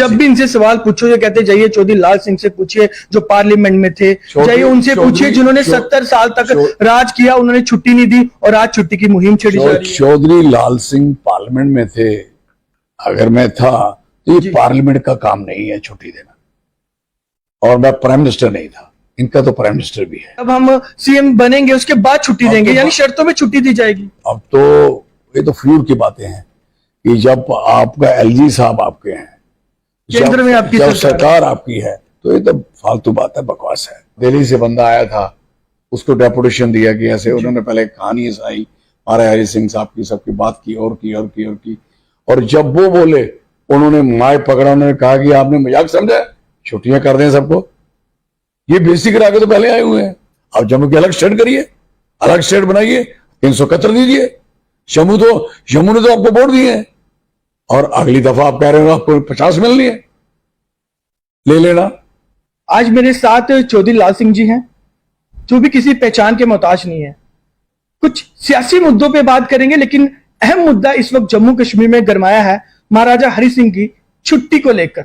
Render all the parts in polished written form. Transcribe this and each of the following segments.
जब भी इनसे सवाल पूछो ये कहते जाइए चौधरी लाल सिंह से पूछिए जो पार्लियामेंट में थे, जाइए उनसे पूछिए जिन्होंने 70 साल तक राज किया, उन्होंने छुट्टी नहीं दी और आज छुट्टी की मुहिम छेड़ी जा रही है। चौधरी लाल सिंह पार्लियामेंट में थे, अगर मैं था तो ये पार्लियामेंट का काम नहीं है छुट्टी देना, और मैं प्राइम मिनिस्टर नहीं था, इनका तो प्राइम मिनिस्टर भी है। अब हम सीएम बनेंगे उसके बाद छुट्टी देंगे, यानी शर्तों में छुट्टी दी जाएगी। अब तो ये तो फ्यूर की बातें हैं कि जब आपका एलजी साहब आपके हैं, केंद्र में आपकी सरकार आपकी है, तो ये तो फालतू बात है, बकवास है। दिल्ली से बंदा आया था, उसको डेपुटेशन दिया कि ऐसे, उन्होंने पहले कहानी सुनाई महाराज हरि सिंह साहब की, सबकी बात की और की और की और की, और जब वो बोले उन्होंने माइक पकड़ा, उन्होंने कहा कि आपने मजाक समझा, छुट्टियां कर दें सबको, ये बेसिक करा के तो पहले आए हुए हैं। अब जम्मू की अलग स्टेट करिए, अलग स्टेट बनाइए, 371 दीजिए। जम्मू ने तो आपको वोट दिए हैं, और अगली दफा आप कह रहे हो आपको 50 मिलनी है, ले लेना। आज मेरे साथ चौधरी लाल सिंह जी हैं, जो भी किसी पहचान के मोहताज नहीं है। कुछ सियासी मुद्दों पे बात करेंगे, लेकिन अहम मुद्दा इस वक्त जम्मू कश्मीर में गरमाया है महाराजा हरि सिंह की छुट्टी को लेकर,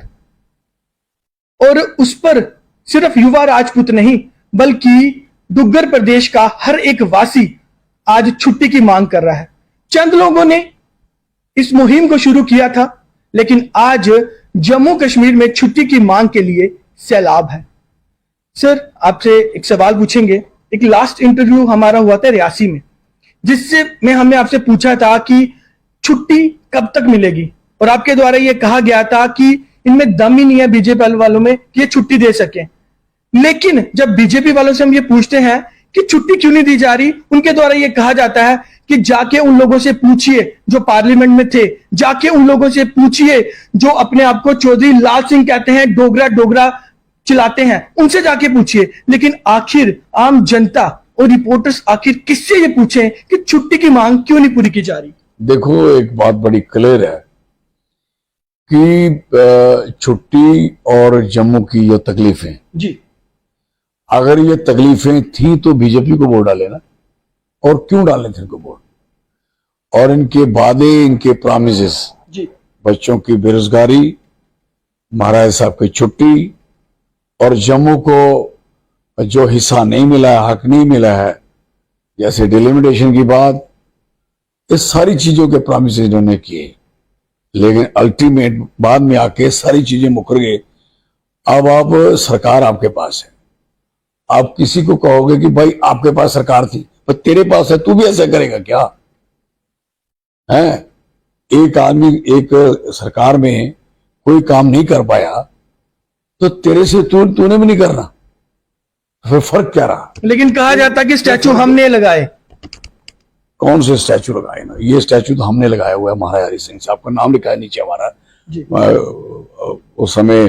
और उस पर सिर्फ युवा राजपूत नहीं बल्कि डुग्गर प्रदेश का हर एक वासी आज छुट्टी की मांग कर रहा है। चंद लोगों ने इस मुहिम को शुरू किया था, लेकिन आज जम्मू कश्मीर में छुट्टी की मांग के लिए सैलाब है। सर, आपसे एक सवाल पूछेंगे। एक लास्ट इंटरव्यू हमारा हुआ था रियासी में, जिससे में हमने आपसे पूछा था कि छुट्टी कब तक मिलेगी, और आपके द्वारा यह कहा गया था कि इनमें दम ही नहीं है बीजेपी वालों में कि ये छुट्टी दे सके। लेकिन जब बीजेपी वालों से हम ये पूछते हैं कि छुट्टी क्यों नहीं दी जा रही, उनके द्वारा ये कहा जाता है कि जाके उन लोगों से पूछिए जो पार्लियामेंट में थे, जाके उन लोगों से पूछिए जो अपने आप को चौधरी लाल सिंह कहते हैं, डोगरा डोगरा चिल्लाते हैं, उनसे जाके पूछिए। लेकिन आखिर आम जनता और रिपोर्टर्स आखिर किससे ये पूछें कि छुट्टी की मांग क्यों नहीं पूरी की जा रही? देखो, एक बात बड़ी क्लियर है कि छुट्टी और जम्मू की जो तकलीफें जी, अगर ये तकलीफें थी तो बीजेपी को वोट डाले ना, और क्यों डालने थे इनको वोट? और इनके वादे, इनके प्रॉमिसेस, जी, बच्चों की बेरोजगारी, महाराज साहब की छुट्टी, और जम्मू को जो हिस्सा नहीं मिला है, हक नहीं मिला है, जैसे डिलिमिटेशन की बात, इस सारी चीजों के प्रॉमिसेस इन्होंने किए, लेकिन अल्टीमेट बाद में आके सारी चीजें मुकर गए। अब सरकार आपके पास है, आप किसी को कहोगे कि भाई आपके पास सरकार थी, पर तेरे पास है, तू भी ऐसा करेगा क्या? है एक आदमी एक सरकार में कोई काम नहीं कर पाया तो तेरे से तूने भी नहीं करना, फिर फर्क क्या रहा? लेकिन कहा जाता कि स्टैचू हमने लगाए। कौन से स्टैचू लगाए ना? ये स्टैचू तो हमने लगाया हुआ है, महाराज हरि सिंह साहब का नाम लिखा है नीचे हमारा। उस समय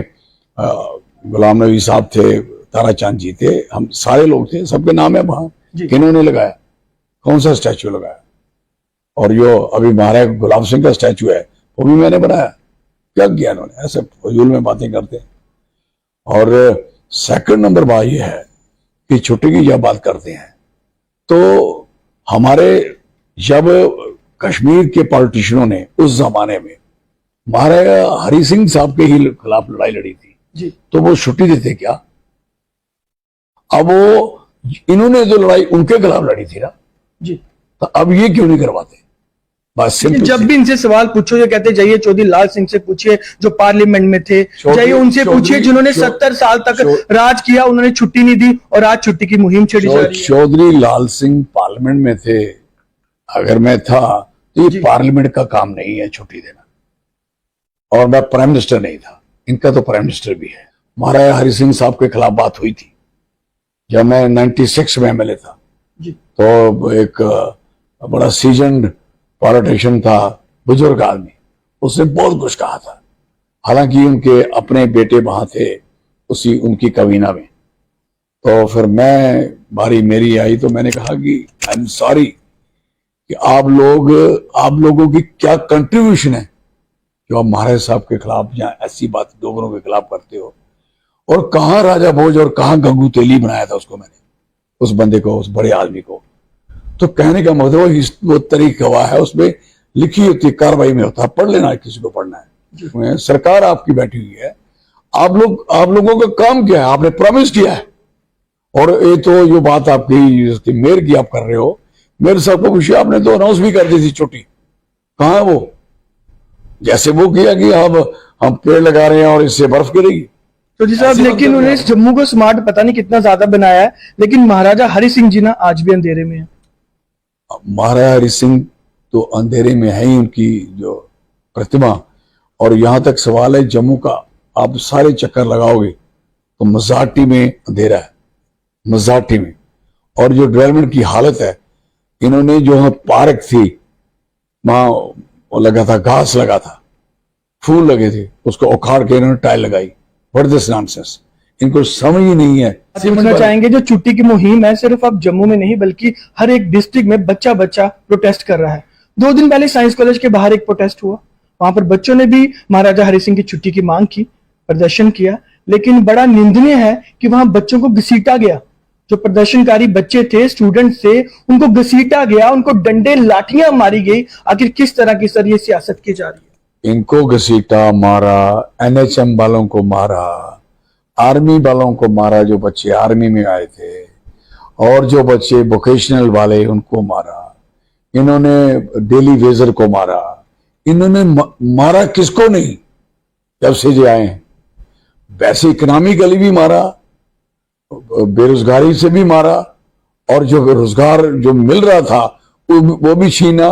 गुलाम नबी साहब थे, ताराचंद जी थे, हम सारे लोग थे, सबके नाम है वहां। किन्होंने लगाया? कौन सा स्टैचू लगाया? और जो अभी महाराज गुलाम सिंह का स्टैचू है वो भी मैंने बनाया। क्या किया इन्होंने? ऐसे फजूल में बातें करते हैं। और सेकंड नंबर बात यह है कि छुट्टी की जब बात करते हैं तो हमारे जब कश्मीर के पॉलिटिशियनों ने उस जमाने में महाराज हरि सिंह साहब के ही खिलाफ लड़ाई लड़ी थी जी, तो वो छुट्टी देते क्या? अब वो इन्होंने जो लड़ाई उनके खिलाफ लड़ी थी ना जी, तो अब ये क्यों नहीं करवाते? बस जब भी इनसे सवाल पूछो ये कहते जाइए चौधरी लाल सिंह से पूछिए जो पार्लियामेंट में थे, जाइए उनसे पूछिए जिन्होंने 70 साल तक राज किया, उन्होंने छुट्टी नहीं दी और आज छुट्टी की मुहिम छेड़ी जा रही है। चौधरी लाल सिंह पार्लियामेंट में थे, अगर मैं था तो ये पार्लियामेंट का काम नहीं है छुट्टी देना, और मैं प्राइम मिनिस्टर नहीं था, इनका तो प्राइम मिनिस्टर भी है। महाराज हरि सिंह साहब के खिलाफ बात हुई थी जब मैं 96 में एमएलए था जी, तो एक बड़ा सीजन्ड पॉलिटिशियन था, बुजुर्ग आदमी, उसने बहुत कुछ कहा था। हालांकि उनके अपने बेटे वहां थे उसी उनकी कबीना में। तो फिर बारी मेरी आई तो मैंने कहा कि आई एम सॉरी कि आप लोगों की क्या कंट्रीब्यूशन है जो आप महाराज साहब के खिलाफ या ऐसी बात डोगरों के खिलाफ करते हो। और कहां राजा भोज और कहां गंगू तेली बनाया था उसको मैंने, उस बंदे को, उस बड़े आदमी को। तो कहने का मतलब वो तरीका हुआ है, उसमें लिखी होती है, कार्रवाई में होता है, पढ़ लेना किसी को पढ़ना है। में सरकार आपकी बैठी हुई है, आप लोगों का काम क्या है? आपने प्रॉमिस किया है। और ये तो जो बात आपकी इसकी मेयर की आप कर रहे हो, मेयर साहब को पूछिए, आपने तो अनाउंस भी कर दी थी छुट्टी, कहाँ है वो? जैसे वो किया कि अब हम पेड़ लगा रहे हैं और इससे बर्फ गिरेगी। तो जी साहब, लेकिन उन्हें जम्मू को स्मार्ट पता नहीं कितना ज्यादा बनाया है, लेकिन महाराजा हरि सिंह जी ना आज भी अंधेरे में है। महाराजा हरि सिंह तो अंधेरे में है ही, उनकी जो प्रतिमा। और यहां तक सवाल है जम्मू का, आप सारे चक्कर लगाओगे तो मजाटी में अंधेरा है, मजाटी में। और जो डेवलपमेंट की हालत है, इन्होंने जो पार्क थी वहां वो लगा था, घास लगा था, फूल लगे थे, उसको उखाड़ के इन्होंने टाइल लगाई। व्हाट दिस नॉनसेंस, इनको समझ ही नहीं है। समझना चाहेंगे जो छुट्टी की मुहिम है सिर्फ अब जम्मू में नहीं बल्कि हर एक डिस्ट्रिक्ट में बच्चा बच्चा प्रोटेस्ट कर रहा है। 2 दिन पहले साइंस कॉलेज के बाहर एक प्रोटेस्ट हुआ, वहां पर बच्चों ने भी महाराजा हरि सिंह की छुट्टी की मांग की, प्रदर्शन किया, लेकिन बड़ा निंदनीय है कि वहां बच्चों को घसीटा गया। जो प्रदर्शनकारी बच्चे थे, स्टूडेंट थे, उनको घसीटा गया, उनको डंडे लाठियां मारी गई। आखिर किस तरह की सर ये सियासत की जा रही है? इनको घसीटा, मारा, एनएचएम वालों को मारा, आर्मी वालों को मारा, जो बच्चे आर्मी में आए थे, और जो बच्चे वोकेशनल वाले उनको मारा। इन्होंने डेली वेजर को मारा। इन्होंने मारा किसको नहीं जब से जो आए हैं? वैसे इकोनॉमिकली भी मारा, बेरोजगारी से भी मारा, और जो रोजगार जो मिल रहा था वो भी छीना।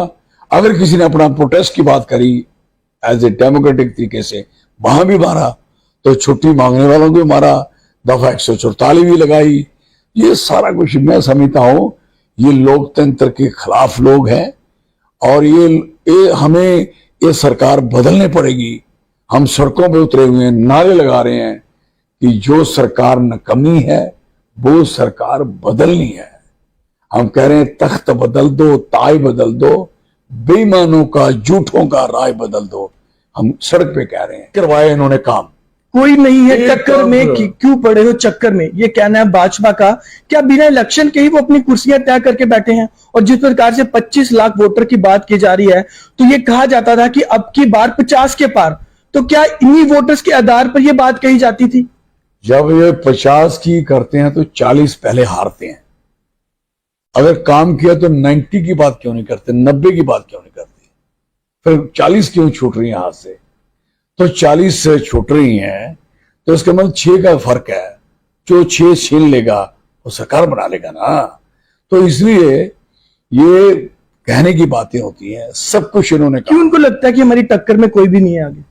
अगर किसी ने अपना प्रोटेस्ट की बात करी एज ए डेमोक्रेटिक तरीके से, वहां भी मारा। तो छुट्टी मांगने वालों को भी मारा, दफा 144 भी लगाई। ये सारा कुछ मैं समझता हूं ये लोकतंत्र के खिलाफ लोग हैं, और ये हमें ये सरकार बदलने पड़ेगी। हम सड़कों पे उतरे हुए हैं, नारे लगा रहे हैं कि जो सरकार नकमी है वो सरकार बदलनी है। हम कह रहे हैं तख्त बदल दो, ताज बदल दो, बेईमानों का, झूठों का राय बदल दो। हम सड़क पे कह रहे हैं, करवाए इन्होंने काम। कोई नहीं है टक्कर में, क्यों पड़े हो चक्कर में, ये कहना है भाजपा का। क्या बिना इलेक्शन के ही वो अपनी कुर्सियां तय करके बैठे हैं? और जिस प्रकार से 25 लाख वोटर की बात की जा रही है, तो ये कहा जाता था कि अब की बार 50 के पार। तो क्या इन्हीं वोटर्स के आधार पर यह बात कही जाती थी? जब ये 50 की करते हैं तो 40 पहले हारते हैं। अगर काम किया तो 90 की बात क्यों नहीं करते, 90 की बात क्यों नहीं करते? फिर 40 क्यों छूट रही है हाथ से? तो 40 से छूट रही हैं तो इसका मतलब 6 का फर्क है। जो 6 छीन लेगा वो सरकार बना लेगा ना। तो इसलिए ये कहने की बातें होती हैं, सब कुछ इन्होंने कहा। क्यों उनको लगता है कि हमारी टक्कर में कोई भी नहीं है आगे?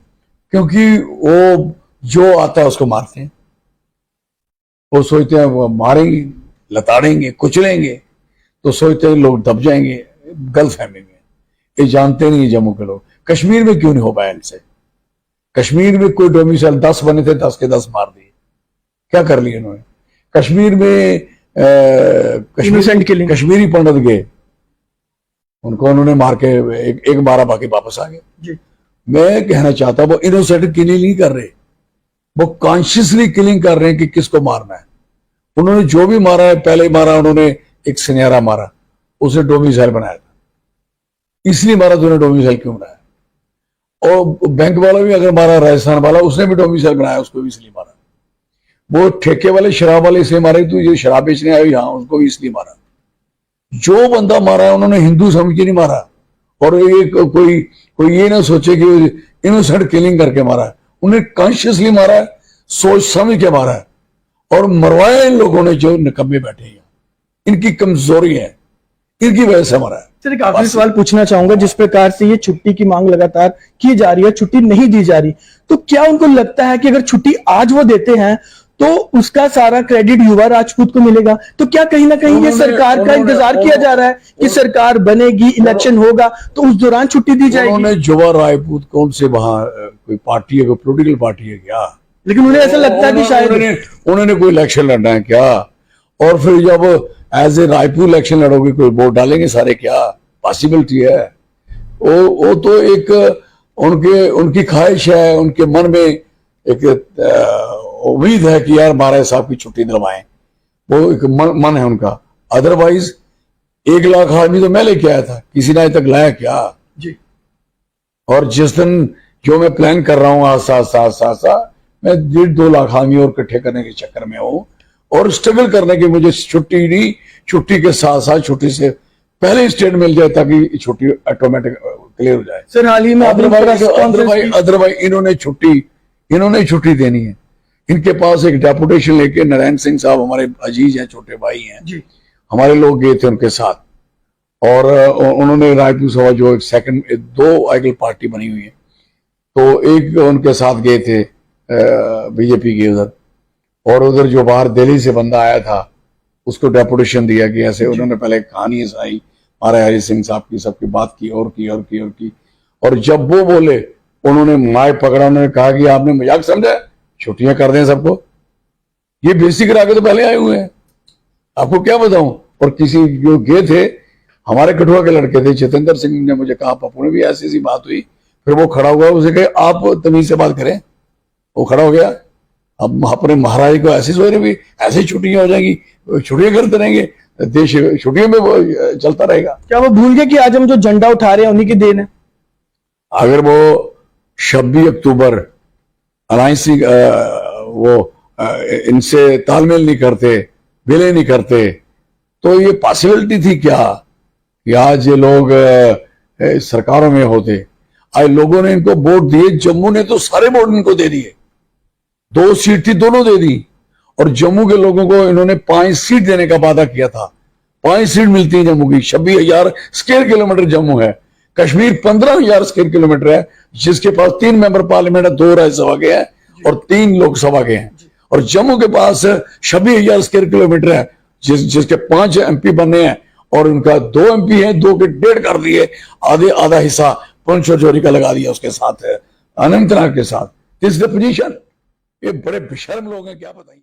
क्योंकि वो जो आता है उसको मारते हैं। वो सोचते हैं वो मारेंगे, लताड़ेंगे, कुचलेंगे, तो सोचते हैं लोग दब जाएंगे गलतफहमी में। ये जानते नहीं जम्मू के लोग। कश्मीर में क्यों नहीं हो पाया इनसे? कश्मीर में कोई डोमिसाइल 10 बने थे, 10 के 10 मार दिए। क्या कर लिया इन्होंने? कश्मीर में कश्मीरी पंडित गए, उनको उन्होंने मार के एक मारा, बाकी वापस आ गए। मैं कहना चाहता वो इनोसेंट किलिंग नहीं कर रहे, वो कॉन्शियसली किलिंग कर रहे हैं कि किसको मारना है। उन्होंने जो भी मारा है, पहले मारा उन्होंने एक सुनहरा मारा, उसने डोमिसाइल बनाया था, इसलिए मारा। तूने डोमिसाइल क्यों बनाया? और बैंक वाला भी अगर मारा, राजस्थान वाला, उसने भी डोमिसाइल बनाया, उसको भी इसलिए मारा। वो ठेके वाले, शराब वाले इसलिए मारे, तू ये शराब बेचने आए यहाँ, उसको भी इसलिए मारा। जो बंदा मारा है उन्होंने हिंदू समझ के नहीं मारा। और ये कोई ये ना सोचे कि इनोसेंट किलिंग करके मारा है, उन्हें कॉन्शियसली मारा है, सोच समझ के मारा है, और मरवाया इन लोगों ने जो निकम्मे बैठे हैं। इनकी कमजोरी है, इनकी वजह से मारा है। सर एक आखिरी सवाल पूछना चाहूंगा, जिस प्रकार से ये छुट्टी की मांग लगातार की जा रही है, छुट्टी नहीं दी जा रही, तो क्या उनको लगता है कि अगर छुट्टी आज वो देते हैं तो उसका सारा क्रेडिट युवा राजपूत को मिलेगा? तो क्या कहीं ना कहीं ये सरकार का इंतजार किया जा रहा है कि सरकार बनेगी, इलेक्शन होगा, तो उस दौरान छुट्टी दी जाएगी? उन्होंने युवा राजपूत कौन से वहां कोई पार्टी है, कोई पोलिटिकल पार्टी है क्या? लेकिन उन्हें ऐसा लगता है कि शायद उन्होंने कोई इलेक्शन लड़ना है क्या? और फिर जब एज ए रायपुर इलेक्शन लड़ोगे, कोई वोट डालेंगे सारे क्या? पॉसिबिलिटी है? वो तो एक उनकी ख्वाहिश है, उनके मन में एक उम्मीद है कि यार महाराज साहब की छुट्टी दिलवाएं, वो एक मन है उनका। अदरवाइज 1 लाख आदमी तो मैं लेके आया था, किसी ने आज तक लाया क्या? जी। और जिस दिन जो मैं प्लान कर रहा हूं आसा मैं 1.5-2 लाख आदमी और इकट्ठे करने के चक्कर में हूं और स्ट्रगल करने की मुझे छुट्टी नहीं, छुट्टी के साथ साथ छुट्टी से पहले स्टेट मिल जाए ताकि छुट्टी ऑटोमेटिक क्लियर हो जाए। सर हाल ही में अदरवाइज इन्होंने छुट्टी देनी है। इनके पास एक डेपुटेशन लेके नारायण सिंह साहब हमारे अजीज हैं, छोटे भाई हैं जी, हमारे लोग गए थे उनके साथ और उन्होंने रायपुर सभा जो एक सेकंड 2 आइगल पार्टी बनी हुई है तो एक उनके साथ गए थे बीजेपी के उधर, और उधर जो बाहर दिल्ली से बंदा आया था उसको डेपुटेशन दिया कि ऐसे उन्होंने पहले कहानी सुनाई महाराज हरि सिंह साहब की, सबकी बात की और जब वो बोले उन्होंने माइक पकड़ा, उन्होंने कहा कि आपने मजाक समझा, छुट्टियां कर दें सबको, ये बेसिक करा के तो पहले आए हुए हैं, आपको क्या बताऊं। और किसी जो गए थे हमारे कठुआ के लड़के थे, जितेंद्र सिंह ने मुझे कहा पप्पू ने भी ऐसी बात हुई, फिर वो खड़ा हुआ, उसे कहे आप तमीज से बात करें, वो खड़ा हो गया। अब अपने महाराज को ऐसी सोच रहे भी ऐसी छुट्टियां हो जाएंगी, छुट्टियां करते रहेंगे, देश छुट्टियों में चलता रहेगा। क्या वो भूल गए कि आज हम जो झंडा उठा रहे हैं उन्हीं की देन है? अगर वो 26 अक्टूबर अलायंस वो इनसे तालमेल नहीं करते, विलय नहीं करते, तो ये पॉसिबिलिटी थी क्या कि आज ये लोग सरकारों में होते। आज लोगों ने इनको वोट दिए, जम्मू ने तो सारे वोट इनको दे दिए, 2 सीट थी दोनों दे दी, और जम्मू के लोगों को इन्होंने 5 सीट देने का वादा किया था। 5 सीट मिलती है जम्मू की, 26,000 स्क्वायर किलोमीटर जम्मू है, कश्मीर 15,000 स्क्वायर किलोमीटर है, जिसके पास 3 मेंबर पार्लियामेंट है, 2 राज्यसभा के हैं और 3 लोकसभा के हैं, और जम्मू के पास 26,000 स्क्वायर किलोमीटर है जिसके 5 MP बने हैं, और उनका 2 MP है, 2 के 1.5 कर दिए, आधा हिस्सा पुंछ और जोरी का लगा दिया उसके साथ है, अनंतनाग के साथ। This the position. ये बड़े बेशर्म लोग हैं, क्या बताइए।